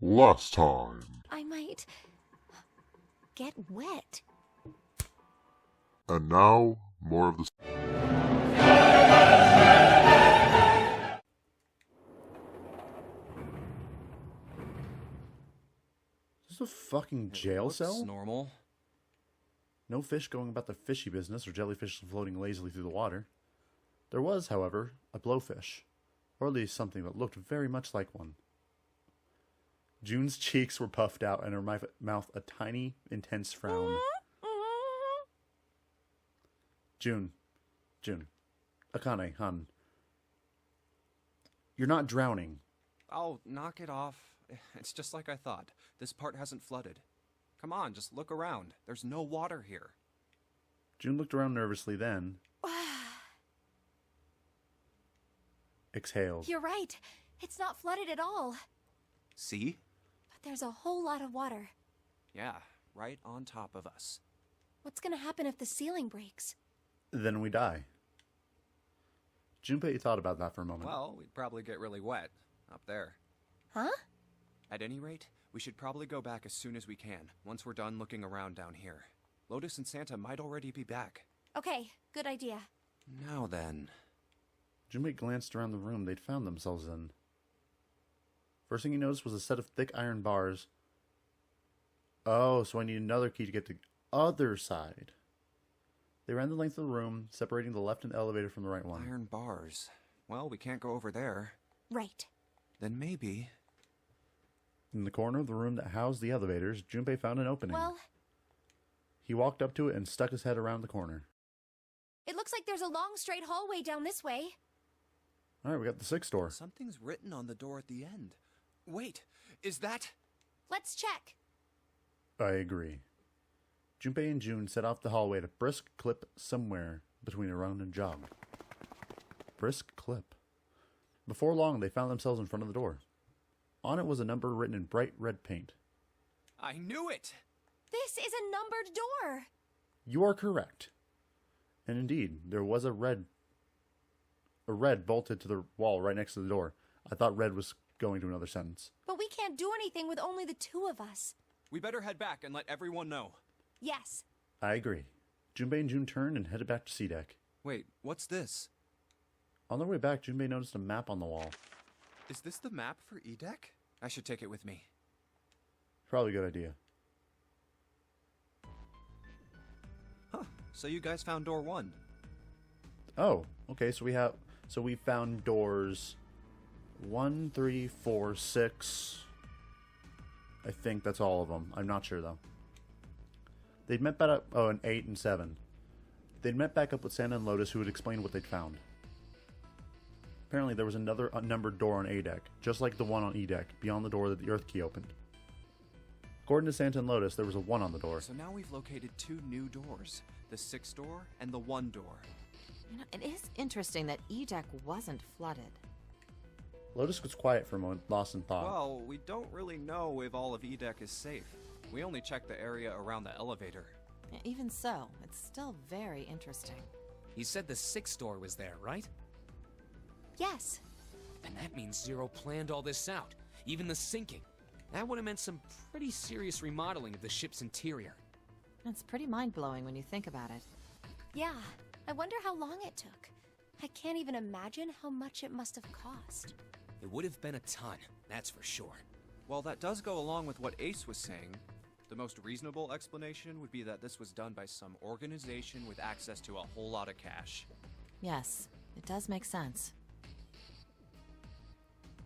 Last time. I might get wet. And now, more of the... Is this a fucking jail cell? Normal. No fish going about their fishy business or jellyfish floating lazily through the water. There was, however, a blowfish, or at least something that looked very much like one. June's cheeks were puffed out and her mouth a tiny, intense frown. June, Akane, hun. You're not drowning. Oh, knock it off. It's just like I thought. This part hasn't flooded. Come on, just look around. There's no water here. June looked around nervously, then exhaled. You're right. It's not flooded at all. See? But there's a whole lot of water. Yeah, right on top of us. What's gonna happen if the ceiling breaks? Then we die. Junpei thought about that for a moment. Well, we'd probably get really wet up there. Huh? At any rate, we should probably go back as soon as we can, once we're done looking around down here. Lotus and Santa might already be back. Okay, good idea. Now then. Junpei glanced around the room they'd found themselves in. First thing he noticed was a set of thick iron bars. Oh, so I need another key to get to the other side. They ran the length of the room, separating the left end elevator from the right one. Iron bars. Well, we can't go over there. Right. Then maybe... In the corner of the room that housed the elevators, Junpei found an opening. Well, He walked up to it and stuck his head around the corner. it looks like there's a long straight hallway down this way. Alright, we got the 6th door. Something's written on the door at the end. Wait, is that... Let's check. I agree. Junpei and June set off the hallway at a brisk clip somewhere between a run and jog. Brisk clip. Before long, they found themselves in front of the door. On it was a number written in bright red paint. I knew it! This is a numbered door. You are correct. And indeed, there was a red bolted to the wall right next to the door. I thought red was going to another sentence. But we can't do anything with only the two of us. We better head back and let everyone know. Yes. I agree. Junpei and June turned and headed back to C-Deck. Wait, what's this? On their way back, Junpei noticed a map on the wall. Is this the map for E-Deck? I should take it with me. Probably a good idea. Huh, so you guys found door 1. Oh, okay, so we found doors 1, 3, 4, 6. I think that's all of them. I'm not sure though. They'd met back up, and 8 and 7. They'd met back up with Santa and Lotus, who had explained what they'd found. Apparently there was another unnumbered door on A-Deck, just like the one on E-Deck, beyond the door that the Earth key opened. According to Santa and Lotus, there was a 1 on the door. So now we've located 2 new doors. The 6th door and the 1 door. You know, it is interesting that E-Deck wasn't flooded. Lotus was quiet for a moment, lost in thought. Well, we don't really know if all of E-Deck is safe. We only checked the area around the elevator. Even so, it's still very interesting. He said the 6th door was there, right? Yes. And that means Zero planned all this out, even the sinking. That would have meant some pretty serious remodeling of the ship's interior. It's pretty mind-blowing when you think about it. Yeah. I wonder how long it took. I can't even imagine how much it must have cost. It would have been a ton, that's for sure. Well, that does go along with what Ace was saying. The most reasonable explanation would be that this was done by some organization with access to a whole lot of cash. Yes, it does make sense.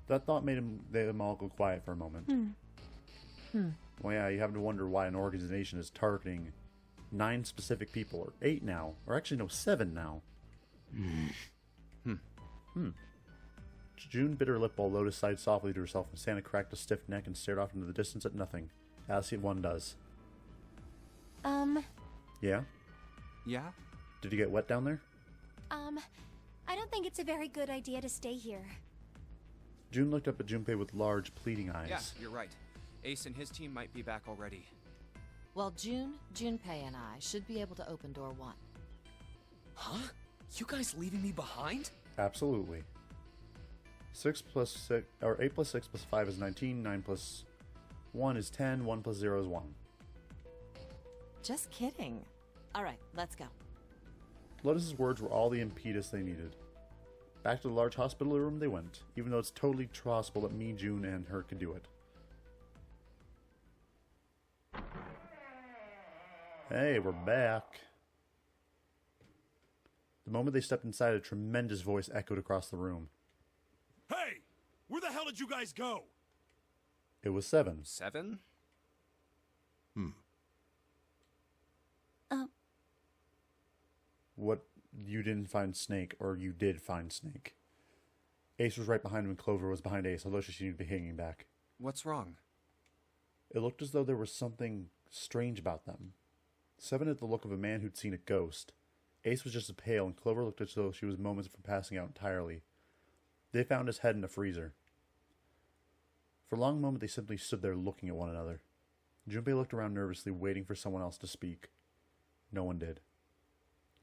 That thought made them all go quiet for a moment. Well, yeah, you have to wonder why an organization is targeting 9 specific people, or 8 now, or actually no, 7 now. June bit her lip while Lotus sighed softly to herself, and Santa cracked a stiff neck and stared off into the distance at nothing, as one does. Yeah? Yeah? Did you get wet down there? I don't think it's a very good idea to stay here. June looked up at Junpei with large, pleading eyes. Yeah, you're right. Ace and his team might be back already. Well, Junpei and I should be able to open door 1. Huh? You guys leaving me behind? Absolutely. 6 plus 6, or 8 plus 6 plus 5 is 19, 9 plus 1 is 10, 1 plus 0 is 1. Just kidding. All right, let's go. Lotus's words were all the impetus they needed. Back to the large hospital room they went, even though it's totally possible that me, June, and her could do it. Hey, we're back. The moment they stepped inside, a tremendous voice echoed across the room. Hey! Where the hell did you guys go? It was 7. 7? What, you didn't find Snake, or you did find Snake? Ace was right behind him and Clover was behind Ace, although she seemed to be hanging back. What's wrong? It looked as though there was something strange about them. 7 had the look of a man who'd seen a ghost. Ace was just as pale, and Clover looked as though she was moments from passing out entirely. They found his head in a freezer. For a long moment, they simply stood there looking at one another. Junpei looked around nervously, waiting for someone else to speak. No one did.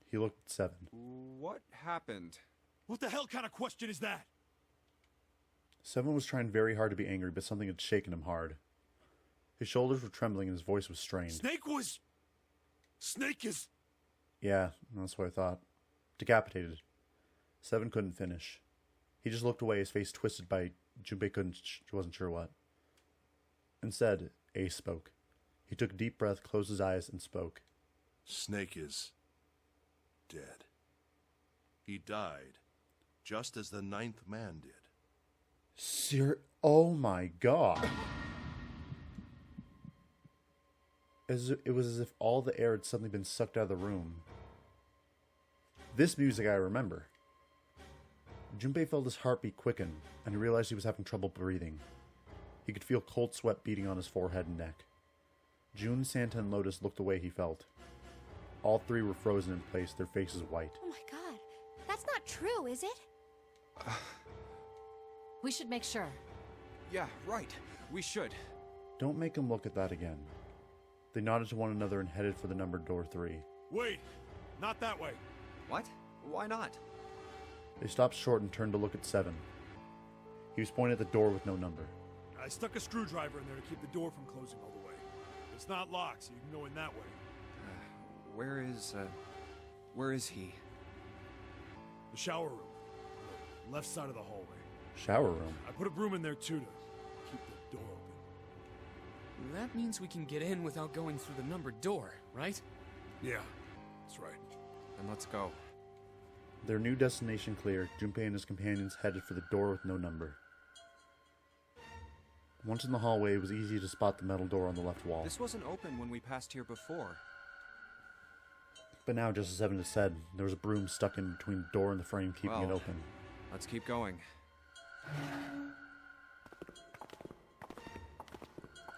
He looked at 7. What happened? What the hell kind of question is that? 7 was trying very hard to be angry, but something had shaken him hard. His shoulders were trembling and his voice was strained. Snake is... Yeah, that's what I thought. Decapitated. 7 couldn't finish. He just looked away, his face twisted by Junpei wasn't sure what. Instead, Ace spoke. He took a deep breath, closed his eyes, and spoke. Snake is dead. He died, just as the 9th man did. Oh my god. It was as if all the air had suddenly been sucked out of the room. This music I remember. Junpei felt his heartbeat quicken, and he realized he was having trouble breathing. He could feel cold sweat beating on his forehead and neck. June, Santa, and Lotus looked the way he felt. All 3 were frozen in place, their faces white. Oh my god. That's not true, is it? We should make sure. Yeah, right. We should. Don't make him look at that again. They nodded to one another and headed for the numbered door 3. Wait! Not that way! What? Why not? They stopped short and turned to look at 7. He was pointing at the door with no number. I stuck a screwdriver in there to keep the door from closing all the way. It's not locked, so you can go in that way. Where is he? The shower room. The left side of the hallway. Shower room? I put a broom in there too to keep the door open. That means we can get in without going through the numbered door, right? Yeah, that's right. Then let's go. Their new destination clear, Junpei and his companions headed for the door with no number. Once in the hallway, it was easy to spot the metal door on the left wall. This wasn't open when we passed here before. But now, just as Evan had said, there was a broom stuck in between the door and the frame, keeping it open. Let's keep going.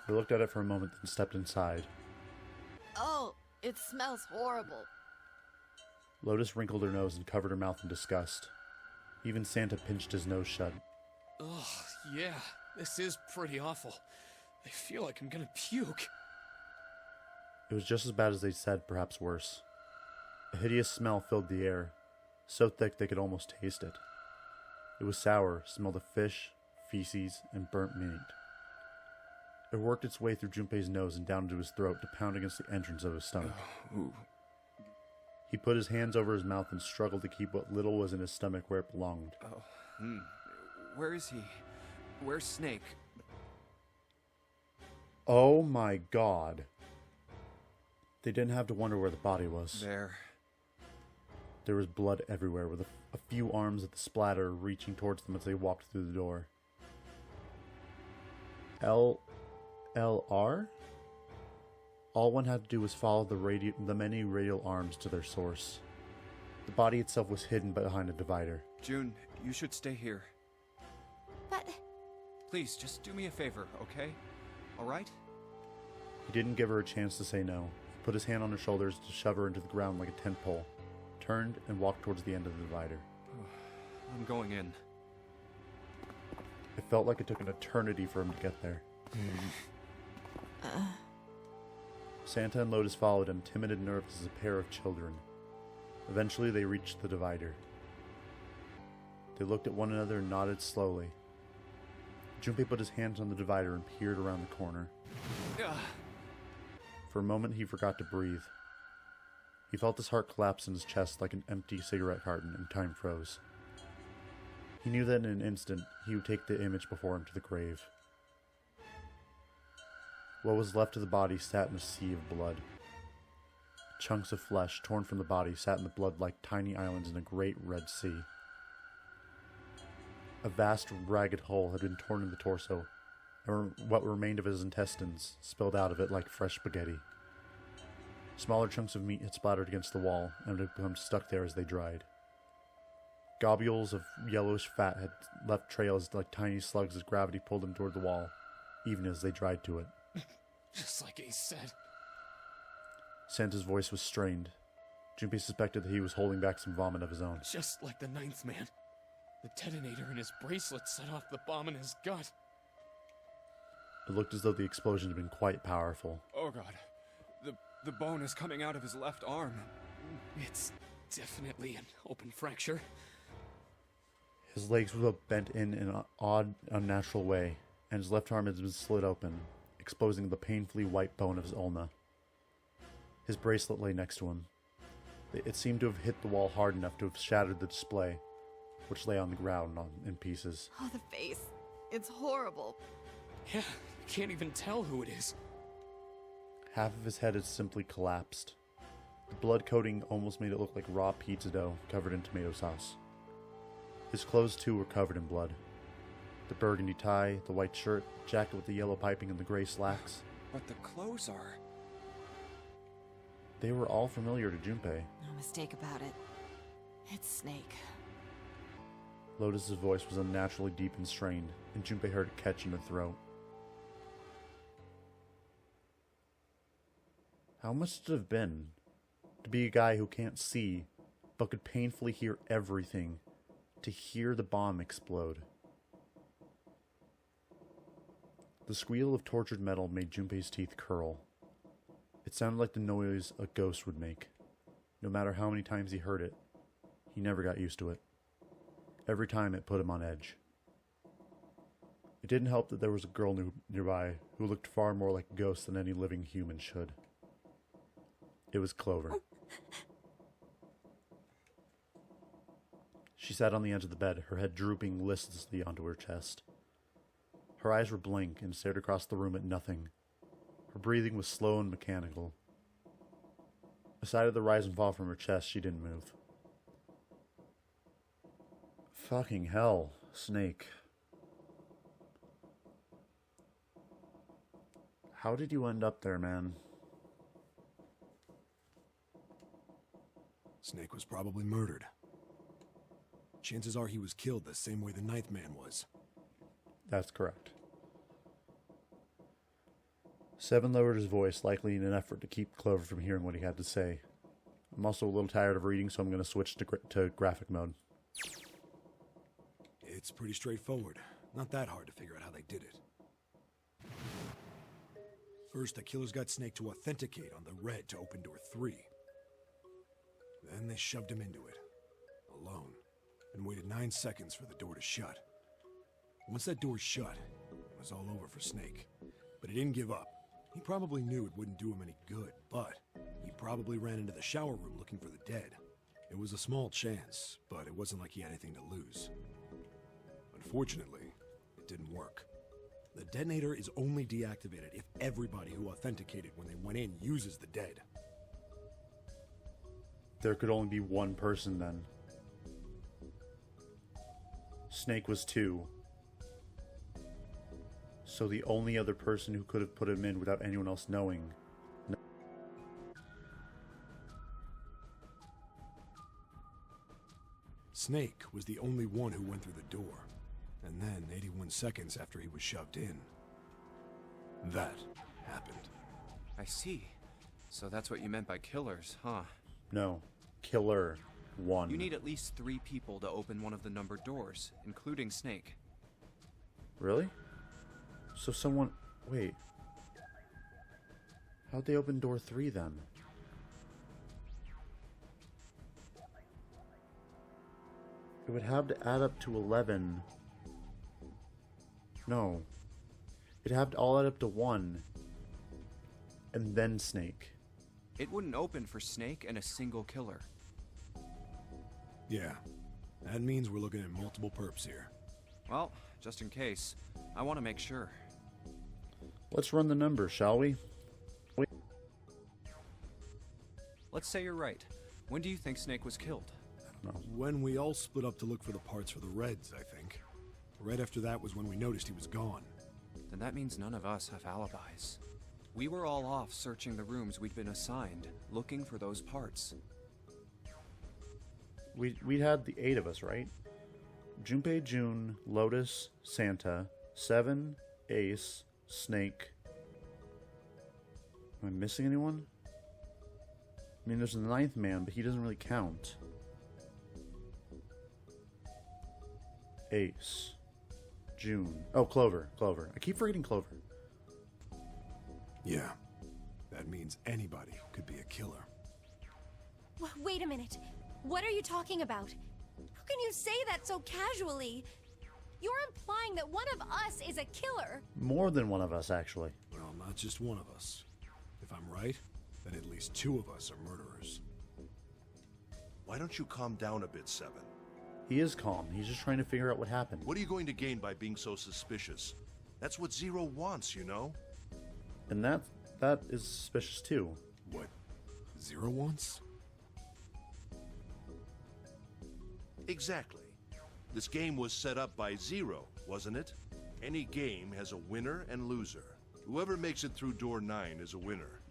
They looked at it for a moment, then stepped inside. Oh, it smells horrible. Lotus wrinkled her nose and covered her mouth in disgust. Even Santa pinched his nose shut. Ugh, yeah, this is pretty awful. I feel like I'm gonna puke. It was just as bad as they said, perhaps worse. A hideous smell filled the air, so thick they could almost taste it. It was sour, smelled of fish, feces, and burnt meat. It worked its way through Junpei's nose and down into his throat to pound against the entrance of his stomach. Ooh. He put his hands over his mouth and struggled to keep what little was in his stomach where it belonged. Where is he? Where's Snake? Oh my god. They didn't have to wonder where the body was. There. There was blood everywhere, with a few arms at the splatter reaching towards them as they walked through the door. LR? All one had to do was follow the many radial arms to their source. The body itself was hidden behind a divider. June, you should stay here. But... Please, just do me a favor, okay? Alright? He didn't give her a chance to say no. He put his hand on her shoulders to shove her into the ground like a tent pole, turned and walked towards the end of the divider. I'm going in. It felt like it took an eternity for him to get there. Santa and Lotus followed him, timid and nervous as a pair of children. Eventually they reached the divider. They looked at one another and nodded slowly. Junpei put his hands on the divider and peered around the corner. Ugh. For a moment, he forgot to breathe. He felt his heart collapse in his chest like an empty cigarette carton, and time froze. He knew that in an instant, he would take the image before him to the grave. What was left of the body sat in a sea of blood. Chunks of flesh torn from the body sat in the blood like tiny islands in a great red sea. A vast, ragged hole had been torn in the torso, and what remained of his intestines spilled out of it like fresh spaghetti. Smaller chunks of meat had splattered against the wall and had become stuck there as they dried. Globules of yellowish fat had left trails like tiny slugs as gravity pulled them toward the wall, even as they dried to it. Just like Ace said. Santa's voice was strained. Junpei suspected that he was holding back some vomit of his own. Just like the ninth man. The detonator in his bracelet set off the bomb in his gut. It looked as though the explosion had been quite powerful. Oh god. The bone is coming out of his left arm. It's definitely an open fracture. His legs were bent in an odd, unnatural way, and his left arm had been slit open, exposing the painfully white bone of his ulna. His bracelet lay next to him. It seemed to have hit the wall hard enough to have shattered the display, which lay on the ground in pieces. Oh, the face. It's horrible. Yeah, you can't even tell who it is. Half of his head had simply collapsed. The blood coating almost made it look like raw pizza dough covered in tomato sauce. His clothes, too, were covered in blood. The burgundy tie, the white shirt, jacket with the yellow piping, and the gray slacks. But the clothes are... They were all familiar to Junpei. No mistake about it. It's Snake. Lotus's voice was unnaturally deep and strained, and Junpei heard it catch in her throat. How must it have been to be a guy who can't see, but could painfully hear everything, to hear the bomb explode? The squeal of tortured metal made Junpei's teeth curl. It sounded like the noise a ghost would make. No matter how many times he heard it, he never got used to it. Every time it put him on edge. It didn't help that there was a girl nearby who looked far more like a ghost than any living human should. It was Clover. She sat on the edge of the bed, her head drooping listlessly onto her chest. Her eyes were blank and stared across the room at nothing. Her breathing was slow and mechanical. Aside of the rise and fall from her chest, she didn't move. Fucking hell, Snake. How did you end up there, man? Snake was probably murdered. Chances are he was killed the same way the ninth man was. That's correct. Seven lowered his voice, likely in an effort to keep Clover from hearing what he had to say. I'm also a little tired of reading, so I'm going to switch to graphic mode. It's pretty straightforward. Not that hard to figure out how they did it. First, the killers got Snake to authenticate on the red to open door 3. Then they shoved him into it, alone, and waited 9 seconds for the door to shut. Once that door shut, it was all over for Snake. But he didn't give up. He probably knew it wouldn't do him any good, but he probably ran into the shower room looking for the dead. It was a small chance, but it wasn't like he had anything to lose. Unfortunately, it didn't work. The detonator is only deactivated if everybody who authenticated when they went in uses the dead. There could only be one person then. Snake was 2. So the only other person who could have put him in without anyone else knowing. Snake was the only one who went through the door. And then, 81 seconds after he was shoved in, that happened. I see. So that's what you meant by killers, huh? No. Killer 1. You need at least 3 people to open one of the numbered doors, including Snake. Really? So someone... Wait. How'd they open door 3 then? It would have to add up to 11 No. It'd have to all add up to 1. And then Snake. It wouldn't open for Snake and a single killer. Yeah. That means we're looking at multiple perps here. Well, just in case, I want to make sure. Let's run the numbers, shall we? Let's say you're right. When do you think Snake was killed? When we all split up to look for the parts for the Reds, I think. Right after that was when we noticed he was gone. Then that means none of us have alibis. We were all off searching the rooms we'd been assigned, looking for those parts. We had the 8 of us, right? Junpei, June, Lotus, Santa, 7, Ace, Snake. Am I missing anyone? I mean, there's the 9th man, but he doesn't really count. Ace. June. Oh, Clover. I keep forgetting Clover. Yeah. That means anybody could be a killer. Wait a minute. What are you talking about? How can you say that so casually? You're implying that one of us is a killer. More than one of us, actually. Well, not just one of us. If I'm right, then at least 2 of us are murderers. Why don't you calm down a bit, Seven? He is calm. He's just trying to figure out what happened. What are you going to gain by being so suspicious? That's what Zero wants, you know? And that is suspicious too. What Zero wants? Exactly. This game was set up by Zero, wasn't it? Any game has a winner and loser. Whoever makes it through door 9 is a winner,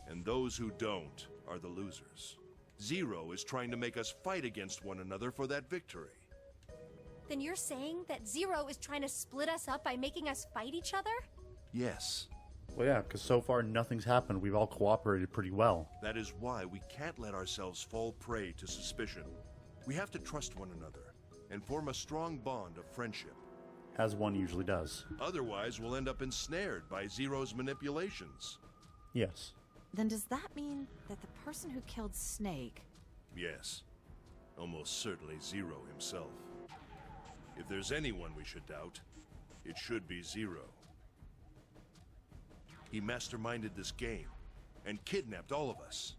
and those who don't are the losers. Zero is trying to make us fight against one another for that victory. Then you're saying that Zero is trying to split us up by making us fight each other? Yes. Well, yeah, because so far nothing's happened. We've all cooperated pretty well. That is why we can't let ourselves fall prey to suspicion. We have to trust one another and form a strong bond of friendship. As one usually does. Otherwise, we'll end up ensnared by Zero's manipulations. Yes. Then does that mean that the person who killed Snake... Yes. Almost certainly Zero himself. If there's anyone we should doubt, it should be Zero. He masterminded this game and kidnapped all of us.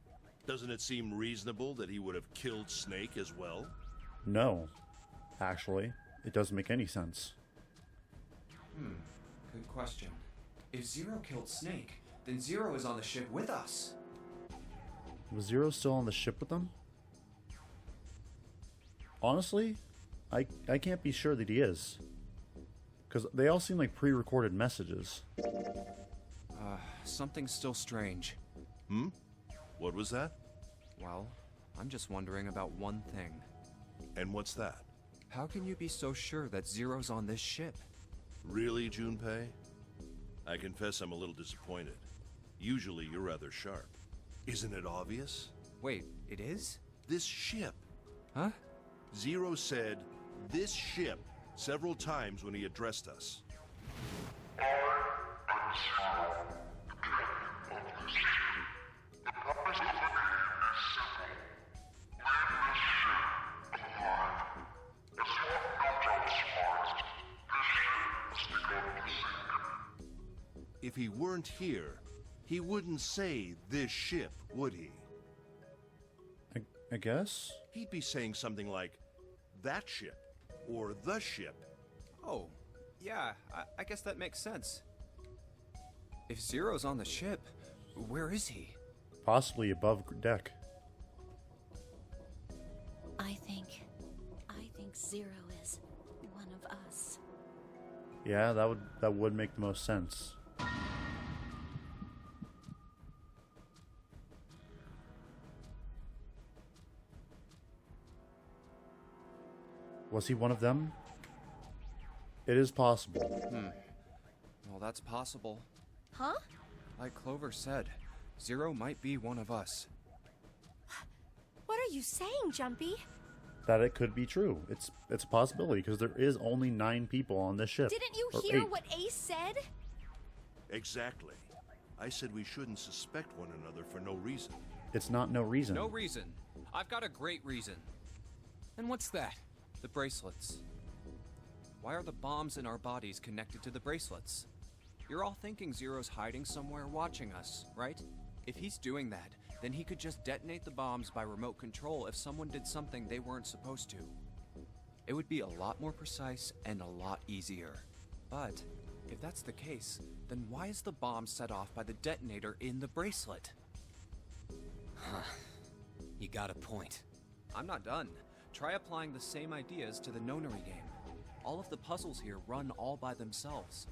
Doesn't it seem reasonable that he would have killed Snake as well? No. Actually, it doesn't make any sense. Good question. If Zero killed Snake, then Zero is on the ship with us. Was Zero still on the ship with them? Honestly, I can't be sure that he is. Because they all seem like pre-recorded messages. Something's still strange. What was that? Well, I'm just wondering about one thing. And what's that? How can you be so sure that Zero's on this ship? Really, Junpei? I confess I'm a little disappointed. Usually you're rather sharp. Isn't it obvious? Wait, it is? This ship. Huh? Zero said, "this ship," several times when he addressed us. If he weren't here, he wouldn't say this ship, would he? I guess? He'd be saying something like, that ship, or the ship. Oh, yeah, I guess that makes sense. If Zero's on the ship, where is he? Possibly above deck. I think Zero is one of us. Yeah, that would make the most sense. Was he one of them? It is possible. Well, that's possible. Huh? Like Clover said, Zero might be one of us. What are you saying, Jumpy? That it could be true. It's a possibility because there is only 9 people on this ship. Didn't you Or hear 8. what Ace said? Exactly. I said we shouldn't suspect one another for no reason. It's not no reason. No reason. I've got a great reason. And what's that? The bracelets. why are the bombs in our bodies connected to the bracelets? You're all thinking Zero's hiding somewhere watching us, right? If he's doing that, then he could just detonate the bombs by remote control if someone did something they weren't supposed to. It would be a lot more precise and a lot easier. But if that's the case, then why is the bomb set off by the detonator in the bracelet? You got a point. I'm not done. Try applying the same ideas to the nonary game. All of the puzzles here run all by themselves.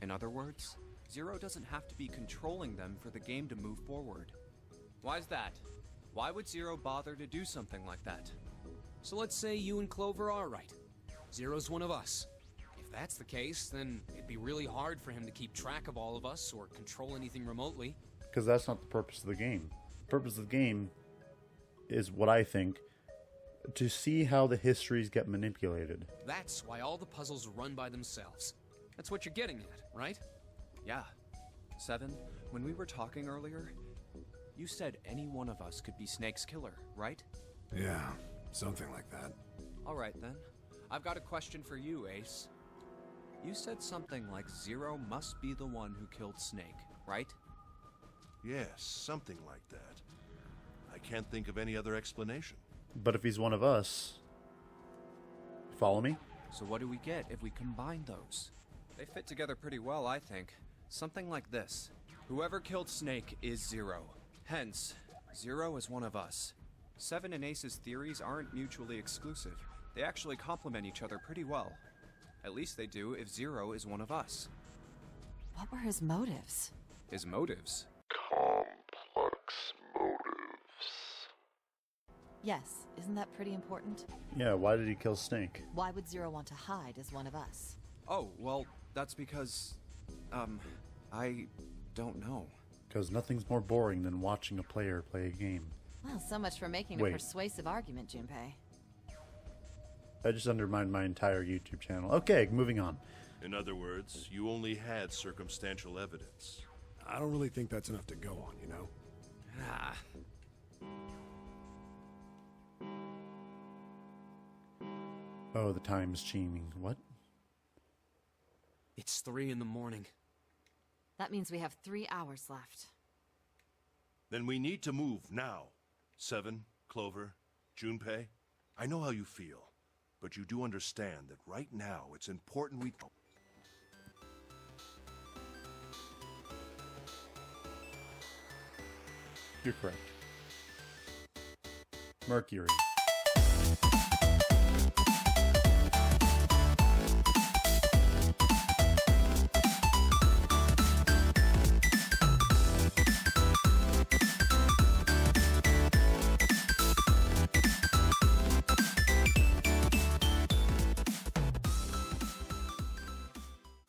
In other words, Zero doesn't have to be controlling them for the game to move forward. Why's that? Why would Zero bother to do something like that? So let's say you and Clover are right. Zero's one of us. If that's the case, then it'd be really hard for him to keep track of all of us or control anything remotely. Because that's not the purpose of the game. The purpose of the game is, what I think, to see how the histories get manipulated. That's why all the puzzles run by themselves. That's what you're getting at, right? Yeah. 7, when we were talking earlier, you said any one of us could be Snake's killer, right? Yeah, something like that. Alright then. I've got a question for you, Ace. You said something like Zero must be the one who killed Snake, right? Yes, something like that. I can't think of any other explanation. But if he's one of us... Follow me? So what do we get if we combine those? They fit together pretty well, I think. Something like this. Whoever killed Snake is Zero. Hence, Zero is one of us. 7 and Ace's theories aren't mutually exclusive. They actually complement each other pretty well. At least they do if Zero is one of us. What were his motives? His motives? Complex motives. Yes, isn't that pretty important? Yeah, why did he kill Snake? Why would Zero want to hide as one of us? Oh, well, that's because... I don't know. Because nothing's more boring than watching a player play a game. Well, so much for making Wait. a persuasive argument, Junpei. I just undermined my entire YouTube channel. Okay, moving on. In other words, you only had circumstantial evidence. I don't really think that's enough to go on, you know? Ah. Oh, the time's chiming. What? It's 3 in the morning. That means we have 3 hours left. Then we need to move now. 7, Clover, Junpei, I know how you feel, but you do understand that right now it's important we... You're correct. Mercury.